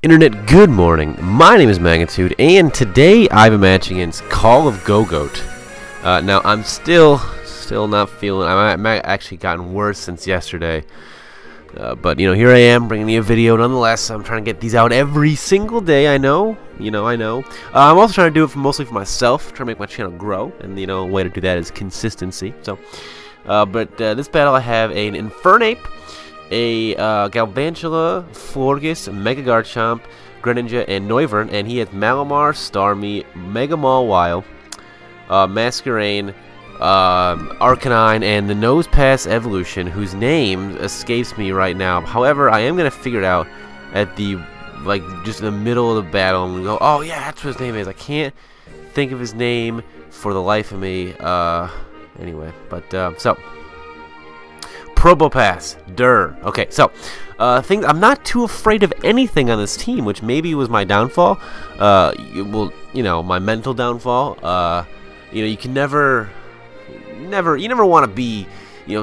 Internet, good morning. My name is Magnitude, and today I have a match against Call of Gogoat. Now I'm still not feeling. I'm actually gotten worse since yesterday. But you know, here I am bringing you a video. Nonetheless, I'm trying to get these out every single day. I know. I'm also trying to do it mostly for myself, trying to make my channel grow, and a way to do that is consistency. So, this battle I have an Infernape, a Galvantula, Florges, Mega Garchomp, Greninja, and Noivern, and he has Malamar, Starmie, Mega Mawile, Masquerain, Arcanine, and the Nosepass evolution, whose name escapes me right now. However, I am gonna figure it out at the just in the middle of the battle and go, oh yeah, that's what his name is. I can't think of his name for the life of me. Anyway, so Probopass, Okay, so I'm not too afraid of anything on this team, which maybe was my downfall. My mental downfall. You can never want to be,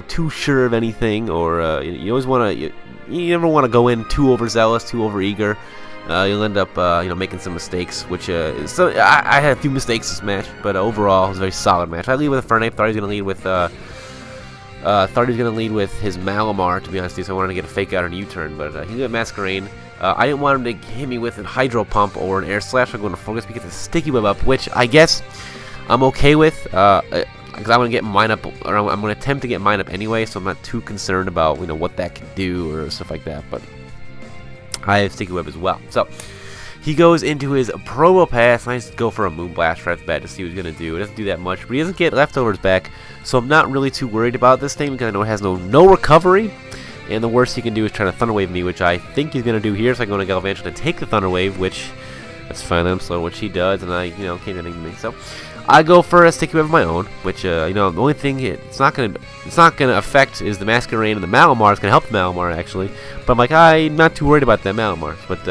too sure of anything, or you always want to. You never want to go in too overzealous, too overeager. You'll end up, making some mistakes. Which I had a few mistakes this match, but overall it was a very solid match. I lead with Infernape. Thought he was gonna lead with. Thought he was going to lead with his Malamar, to be honest with you, so I wanted to get a fake out and a U-turn, but he got Masquerain. I didn't want him to hit me with a Hydro Pump or an Air Slash. I'm going to focus because it's a Sticky Web up, which I guess I'm okay with, because I'm going to get mine up, or I'm going to attempt to get mine up anyway, so I'm not too concerned about, what that can do or stuff like that, but I have Sticky Web as well. So he goes into his Probopass, and I just go for a Moonblast right off the bat to see what he's going to do. It doesn't do that much, but he doesn't get Leftovers back, so I'm not really too worried about this thing because I know it has no recovery, and the worst he can do is try to Thunder Wave me, which I think he's going to do here, so I go to Galvantula to take the Thunder Wave, which, that's fine, I'm slow, which he does, and I, can't do anything to me. So I go for a Sticky Web of my own, which, the only thing it's not gonna affect is the Masquerain, and the Malamar is going to help the Malamar, actually, but I'm not too worried about that Malamar, but,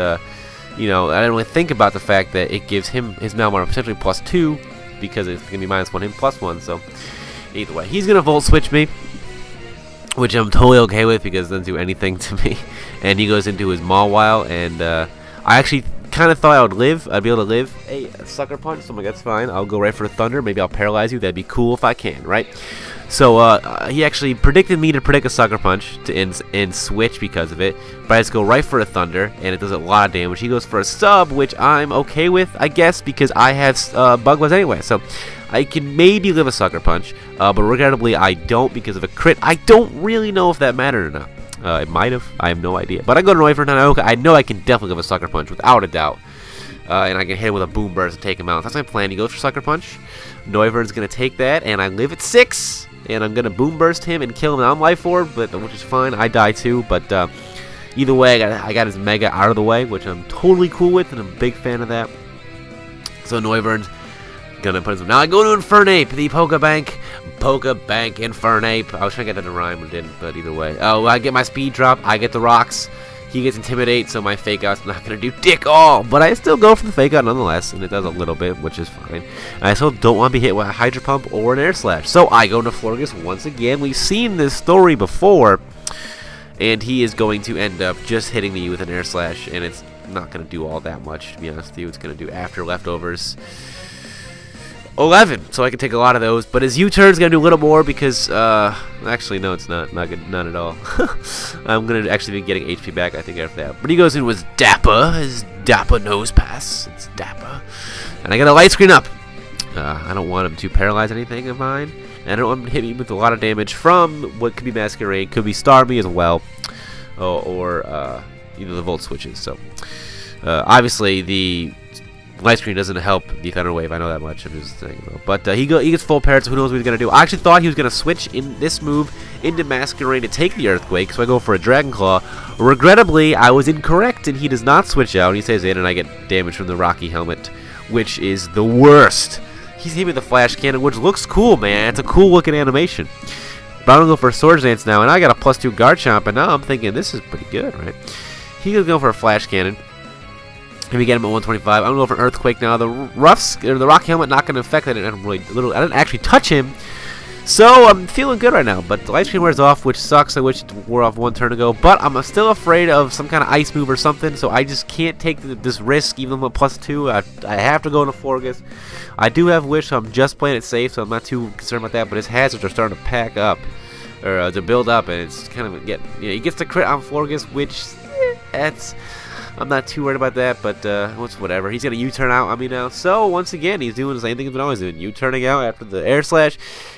I didn't really think about the fact that it gives him his Malamar potentially +2 because it's going to be -1, him +1. So either way, he's going to Volt Switch me, which I'm totally okay with because it doesn't do anything to me. And he goes into his Mawile, and I actually kind of thought I'd be able to live a Sucker Punch. So I'm like, that's fine. I'll go right for a Thunder. Maybe I'll paralyze you. That'd be cool if I can, right? So he actually predicted me to predict a Sucker Punch and switch because of it, but I just go right for a Thunder, and it does a lot of damage. He goes for a Sub, which I'm okay with, I guess, because I have Bug Buzz anyway, so I can maybe live a Sucker Punch, but regrettably I don't because of a crit. I don't really know if that mattered or not. It might have. I have no idea. But I go to Noivern, and I know I can definitely live a Sucker Punch without a doubt. And I can hit him with a Boom Burst and take him out. That's my plan. He goes for Sucker Punch. Noivern's going to take that, and I live at 6. And I'm going to Boom Burst him and kill him on Life Orb, which is fine. I die too, but either way, I got his Mega out of the way, which I'm totally cool with, and I'm a big fan of that. So Noivern's going to put him. Now I go to Infernape, the POKEBANK Infernape. I was trying to get that to rhyme, but didn't, but either way. Oh, I get my Speed Drop, I get the Rocks. He gets Intimidate, so my Fake Out's not going to do dick all. But I still go for the Fake Out nonetheless, and it does a little bit, which is fine. I still don't want to be hit with a Hydro Pump or an Air Slash. So I go to Florges once again. We've seen this story before, and he is going to end up just hitting me with an Air Slash, and it's not going to do all that much, to be honest with you. It's going to do after Leftovers 11, so I can take a lot of those, but his U-turn is going to do a little more because, actually, no, it's not good, not at all. I'm going to actually be getting HP back, I think, after that. But he goes in with Dappa, his Dappa Nosepass. It's Dappa. And I got a Light Screen up. I don't want him to paralyze anything of mine, and I don't want him to hit me with a lot of damage from what could be Masquerain, could be Starmie as well, or either the Volt Switches. So, obviously, the Light Screen doesn't help the Thunder Wave, I know that much, I'm just saying though. But he gets full parrot, so who knows what he's going to do. I actually thought he was going to switch in this move into Masquerain to take the Earthquake, so I go for a Dragon Claw. Regrettably, I was incorrect, and he does not switch out, and he stays in, and I get damage from the Rocky Helmet, which is the worst. He's hit me with the Flash Cannon, which looks cool, man. It's a cool looking animation. But I'm going to go for a Swords Dance now, and I got a +2 Garchomp, and now I'm thinking this is pretty good, right? He's going to go for a Flash Cannon. If we get him at 125, I'm going to go for an Earthquake now. The Rocky Helmet not going to affect it. I didn't actually touch him, So I'm feeling good right now, but the light screen wears off, which sucks. I wish it wore off one turn ago, but I'm still afraid of some kind of ice move or something, so I just can't take this risk, even though I'm at +2. I have to go into Florges. I do have Wish, so I'm just playing it safe, so I'm not too concerned about that, but his hazards are starting to pack up, or to build up, and it's kind of he gets the crit on Florges, which I'm not too worried about that, but whatever. He's gonna U-turn out on me now. So once again, he's doing the same thing he's been always doing, U-turning out after the air slash.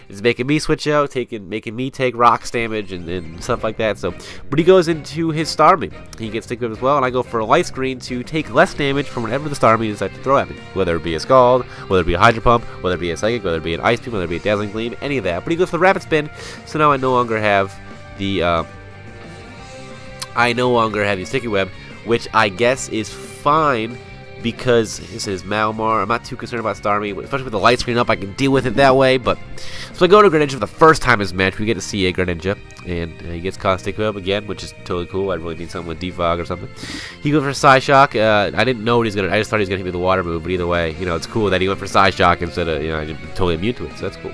It's making me switch out, making me take rocks damage and stuff like that. So, but he goes into his Starmie. He gets Stick Whip as well, and I go for a light screen to take less damage from whatever the Starmie decides to throw at me. Whether it be a Scald, whether it be a Hydro Pump, whether it be a Psychic, whether it be an Ice Beam, whether it be a Dazzling Gleam, any of that. But he goes for the Rapid Spin, so now I no longer have the Sticky Web, which I guess is fine because this is Malamar. I'm not too concerned about Starmie, especially with the light screen up. I can deal with it that way. But so I go to Greninja for the first time in this match. We get to see a Greninja, and he gets caught Stick Web again, which is totally cool. I really need something with Defog or something. He goes for Psyshock. I didn't know what he's gonna. I just thought he was gonna hit me with the water move. But either way, it's cool that he went for Psyshock instead of I'm totally immune to it. So that's cool.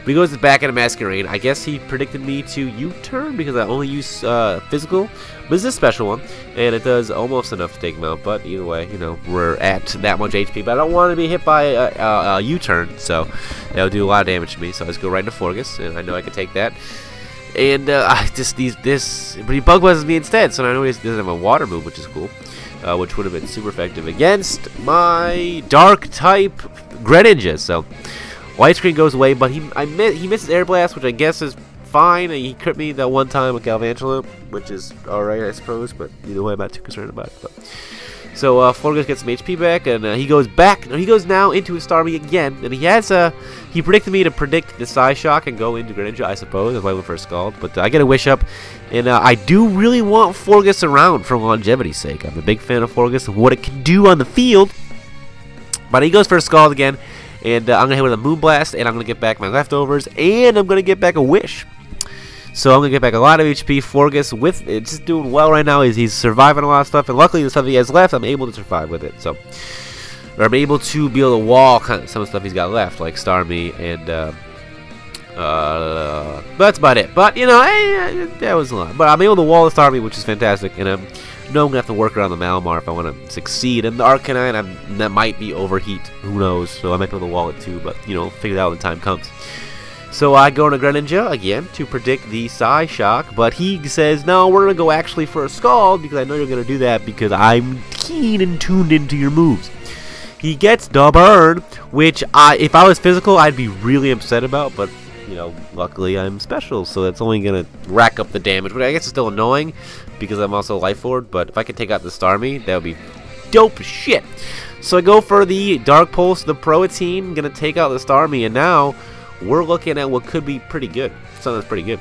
But he goes back into Masquerain. I guess he predicted me to U-turn because I only use physical. But this is a special one, and it does almost enough to take him out. But either way, we're at that much HP. But I don't want to be hit by a U-turn, so that'll do a lot of damage to me. So I just go right into Florges, and I know I can take that. And but he bug buzzes me instead. So I know he doesn't have a water move, which is cool, which would have been super effective against my Dark type Greninja. So Light screen goes away, but he misses Air Blast, which I guess is fine. He crit me that one time with Galvantula, which is alright, I suppose, but either way, I'm not too concerned about it. But. So Florges gets some HP back, and he goes back. He goes now into his Starmie again, and he predicted me to predict the Psyshock and go into Greninja, I suppose. That's why I went for a Scald, but I get a Wish up, and I do really want Florges around for longevity's sake. I'm a big fan of Florges and what it can do on the field, but he goes for a Scald again. And I'm going to hit with a Moonblast, and I'm going to get back my leftovers, and I'm going to get back a Wish. So I'm going to get back a lot of HP. Florges, with it, just doing well right now. He's surviving a lot of stuff, and luckily the stuff he has left, I'm able to survive with it. So, or I'm able to be able to wall kind of some of the stuff he's got left, like Starmie, and that's about it. But, that was a lot. But I'm able to wall the Starmie, which is fantastic, and I'm going to have to work around the Malamar if I want to succeed. And the Arcanine, that might be overheat. Who knows? So I might be able to wall it too, but, figure it out when the time comes. So I go into Greninja again to predict the Psyshock, but he says, no, we're going to go actually for a Scald because I know you're going to do that because I'm keen and tuned into your moves. He gets the burn, which if I was physical, I'd be really upset about, but luckily I'm special, so that's only going to rack up the damage. But I guess it's still annoying because I'm also Life Forward, but if I could take out the Starmie, that would be dope as shit. So I go for the Dark Pulse, the Protein, I'm going to take out the Starmie, and now we're looking at what could be pretty good. Something that's pretty good.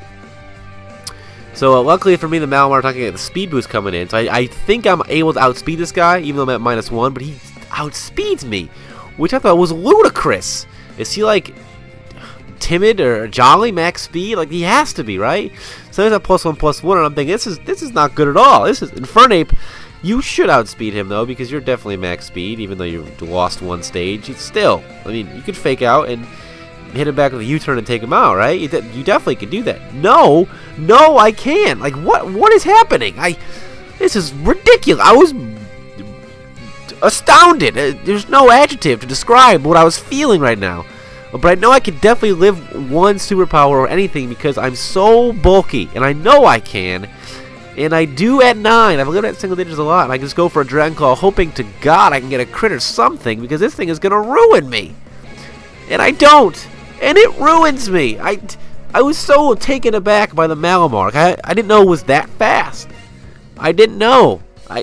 So luckily for me, the Malamar not going to get the speed boost coming in, so I think I'm able to outspeed this guy, even though I'm at -1, but he outspeeds me, which I thought was ludicrous. Is he like timid or jolly max speed? Like, he has to be, right? So there's a +1/+1, and I'm thinking this is not good at all. This is Infernape. You should outspeed him though, because you're definitely max speed, even though you lost one stage. It's still, I mean, you could fake out and hit him back with a U-turn and take him out, right? You definitely can do that. No, I can't. Like, what is happening? This is ridiculous. I was astounded. There's no adjective to describe what I was feeling right now. But I know I can definitely live one superpower or anything because I'm so bulky, and I know I can. And I do at 9. I've lived at single digits a lot, and I can just go for a Dragon Claw, hoping to God I can get a crit or something, because this thing is going to ruin me. And I don't. And it ruins me. I was so taken aback by the Malamar. I didn't know it was that fast. I didn't know. I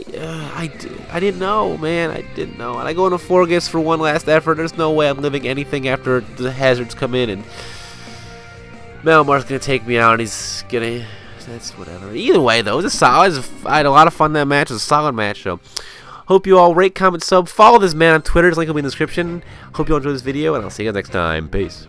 didn't know, man. I didn't know. And I go into Florges for one last effort. There's no way I'm living anything after the hazards come in, and Malamar's gonna take me out, and he's gonna. That's whatever. Either way, though, it was a solid. I had a lot of fun that match. It was a solid match. So, hope you all rate, comment, sub, follow this man on Twitter. His link will be in the description. Hope you all enjoyed this video, and I'll see you guys next time. Peace.